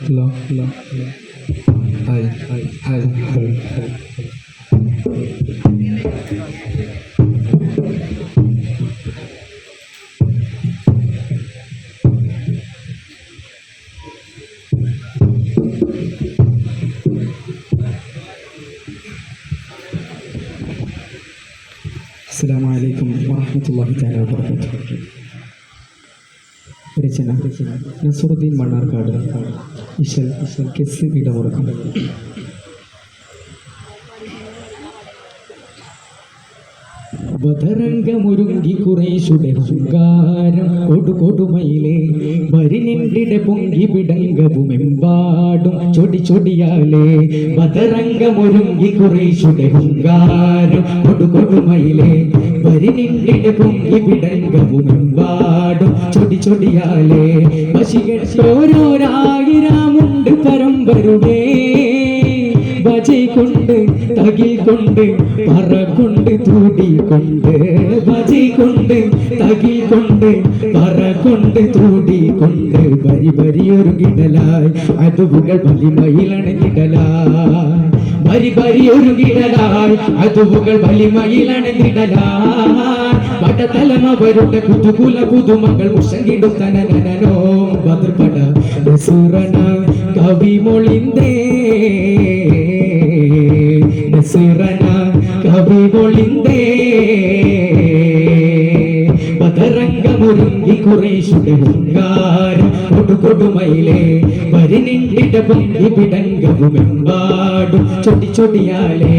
Hello hello hi hi hi hi hi. അസ്സലാമു അലൈക്കും വറഹ്മത്തുള്ളാഹി തആല വബറകാതുഹു. രചന നസറുദ്ദീൻ മണ്ണാർക്കാട്. ഇശൽ കെസ് ഇടമുറക്കം. ബദരംഗമൊരുങ്ങി കുറേശുടെ ശൃംഗാരം കൊടുകൊടുമയിലേ വരിനിണ്ടിടെ പൊങ്കി പിടങ്കവുമെമ്പാടും ചൊടി ചൊടിയാലേ. ബദരംഗമൊരുങ്ങി കുറേശുടെ ശൃംഗാരം കൊടുകൊടുമയിലേ വരിനിണ്ടിടെ പൊങ്കി പിടങ്കവുമെമ്പാടും ചൊടി ചൊടിയാലേ. വശികോരോരായിരമുണ്ട് പരമ്പരുടേ ബജൈ കൊണ്ട് തകിൽ കൊണ്ട് പറ കൊണ്ട് തൂടിക്കൊണ്ട്. ബജൈ കൊണ്ട് തകിൽ കൊണ്ട് പറ കൊണ്ട് തൂടിക്കൊണ്ട് ബരി ബരിയൊരു കിടലായി അതുവുകൾ വലിമയിലണഞ്ഞിടലായി. ബരി ബരിയൊരു കിടലായി അതുവുകൾ വലിമയിലണഞ്ഞിടലായി. പടതലമവരുടെ കുതുകുല പുതുമകൾ മുഷങ്ങിടുത്തനോ ബദർപട നസൂറന കവിമൊളിന്തേ നസൂറന കവിമൊളിന്തേ. ബദരംഗമൊരുങ്ങി കുറേശുടെ ഹുങ്കാരം കൊടുകൊടുമയിലേ വരിനിണ്ടിട പൊങ്കി പിടങ്കവുമെമ്പാടും ചൊടി ചൊടിയാലേ.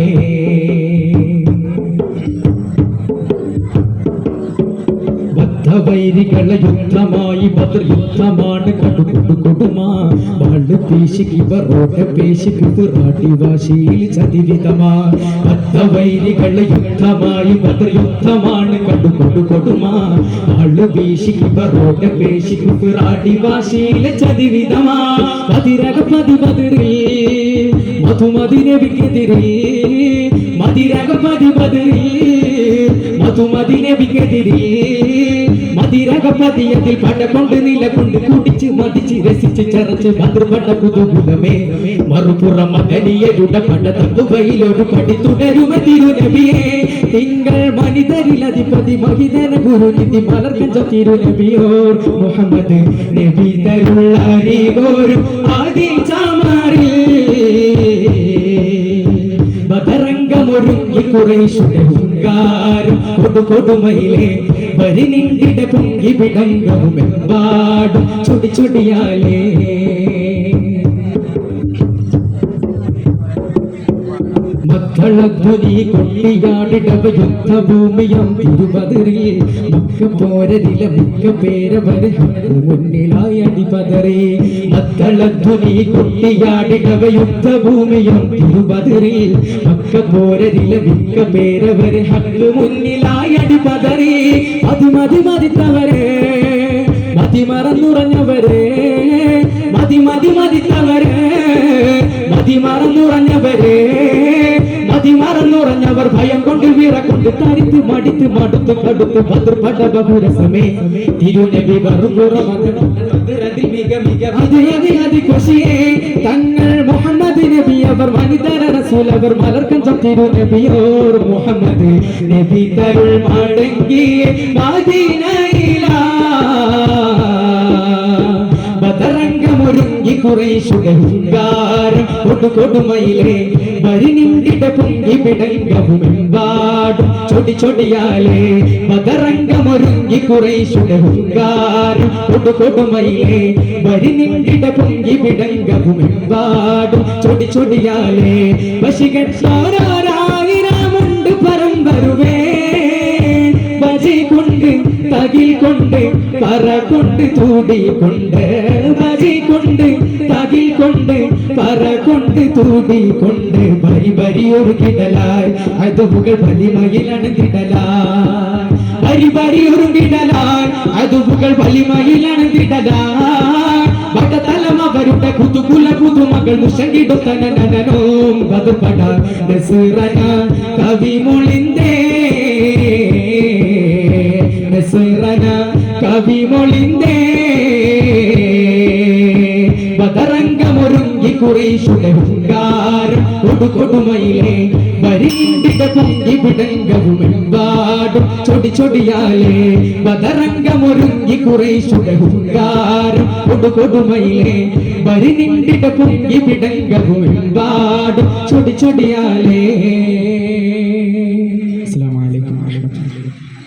വൈരികള യുദ്ധമായി ബദർ യുദ്ധമാണ് കൊടുകൊടുമാ. വാള് പേശി കിവറോടെ പേശി പിറാട്ടി വാശിയിൽ ചതിവിധമാ. വൈരികള യുദ്ധമായി ബദർ യുദ്ധമാണ് കൊടുകൊടുമാ. വാള് പേശി കിവറോടെ പേശി പിറാട്ടി വാശിയിൽ ചതിവിധമാ. പതിരക പതിപതിരേ മധുമതിനെതിരെ മതിരക പതിപതിരേ മധുമതിനെതിരെ മതിരകപതിയത്തിൽ പട കൊണ്ട് നിലകൊണ്ട് കുടിച്ച് മതിച്ച് രസിച്ച് ചറച്ച് ഭദ്രപട കുതുകുലമേ. മറുപുറം മദനിയരുടെ പട തമ്പുകയിലൊരു പടി തുടരുമ തിരുനബിയേ. തിങ്കൾ മനിതരിലധിപതി മഹിതന ഗുരുനിധി മലർക്കഞ്ച തിരുനബിയോർ മുഹമ്മദ് നബി തരുള്ളോരും ആദി ചാമാറി. ബദരംഗമൊരുങ്ങി കുറേശുടെ ഹുങ്കാരം കൊടുകൊടുമയിലേ വരിനിണ്ടിട പൊങ്കി പിടങ്കവുമെമ്പാടും ചൊടി ചൊടിയാലേ. മക്കളധ്വനി കൊണ്ടിയാടിടവ യുദ്ധഭൂമിയം തിരുപതിരിൽ മിക്ക പോരരില മിക്ക പേരവര് മുന്നിലായി അടിപതറി. മക്കളധ്വനി കൊണ്ടിയാടിടവ യുദ്ധഭൂമിയം തിരുപതിരിൽ മിക്ക പോരരില മിക്ക പേരവര് മുന്നിലായി അടിപതറി. മതി മതിത്തവരെ മതി മറന്നുറഞ്ഞവരെ മതി മതി മതിത്തവരെ മതി മറന്നുറഞ്ഞവരെ മതി മറന്നുറഞ്ഞവർ ഭയം കൊണ്ട് വിറകൊണ്ട് തരിത്ത് മടിത്ത് മടുത്ത് കടുത്ത് ഭദ്രപട ബഹുരസമേ തിരുനബി തങ്ങൾ മുഹമ്മദ് നബി അവർ വനിതര റസൂൽ അവർ മലർക്കഞ്ച തിരുനബിയോർ മുഹമ്മദ് നബി തരുൾ മടങ്ങിയ മദീനയിലാ. ബദരംഗമൊരുങ്ങി കുറേശുടെ ഹുങ്കാരം കൊടുകൊടുമയിലേ വരിനിണ്ടിട പൊങ്കി പിടങ്കവുമെമ്പാടും ചൊടി ചൊടിയാലേ. ബദരംഗമൊരുങ്ങി കുറേശുടെ ഹുങ്കാരം കൊടുകൊടുമയിലേ വരിനിണ്ടിട പൊങ്കി പിടങ്കവുമെമ്പാടും ചൊടി ചൊടിയാലേ. വശികോരോരായിരമുണ്ട് പരമ്പരുവേ ബജൈ കൊണ്ട് തകിൽ കൊണ്ട് പറ കൊണ്ട് തൂടിക്കൊണ്ട്. ബജൈ കൊണ്ട് തകിൽ കൊണ്ട് പറ കൊണ്ട് തൂടിക്കൊണ്ട് ബരി ബരിയൊരു കിടലായി അതുവുകൾ വലിമയിലണഞ്ഞിടലായി. ബരി ബരിയൊരു കിടലായി അതുവുകൾ വലിമയിലണഞ്ഞിടലായി. വടതലമവരുടെ കുതുകുല പുതുമകൾ മുഷങ്ങിടുത്തനോ ബദർപട നസൂറന കവിമൊളിന്തേ നസൂറന കവിമൊളിന്തേ. ബദരംഗ പതരംഗമൊരുങ്ങി കുറേശുടെ ഹുങ്കാരം കൊടുകൊടുമയിലെ വരിണ്ടിട പൊങ്കി പിടങ്കവുമെമ്പാടും ചൊടി ചൊടിയാലേ പതരംഗമൊരുങ്ങി കുറേശുടെ ഹുങ്കാരം കൊടുകൊടുമയിലെ വരിണ്ടിട പൊങ്കി പിടങ്കവുമെമ്പാടും ചൊടി ചൊടിയാലേ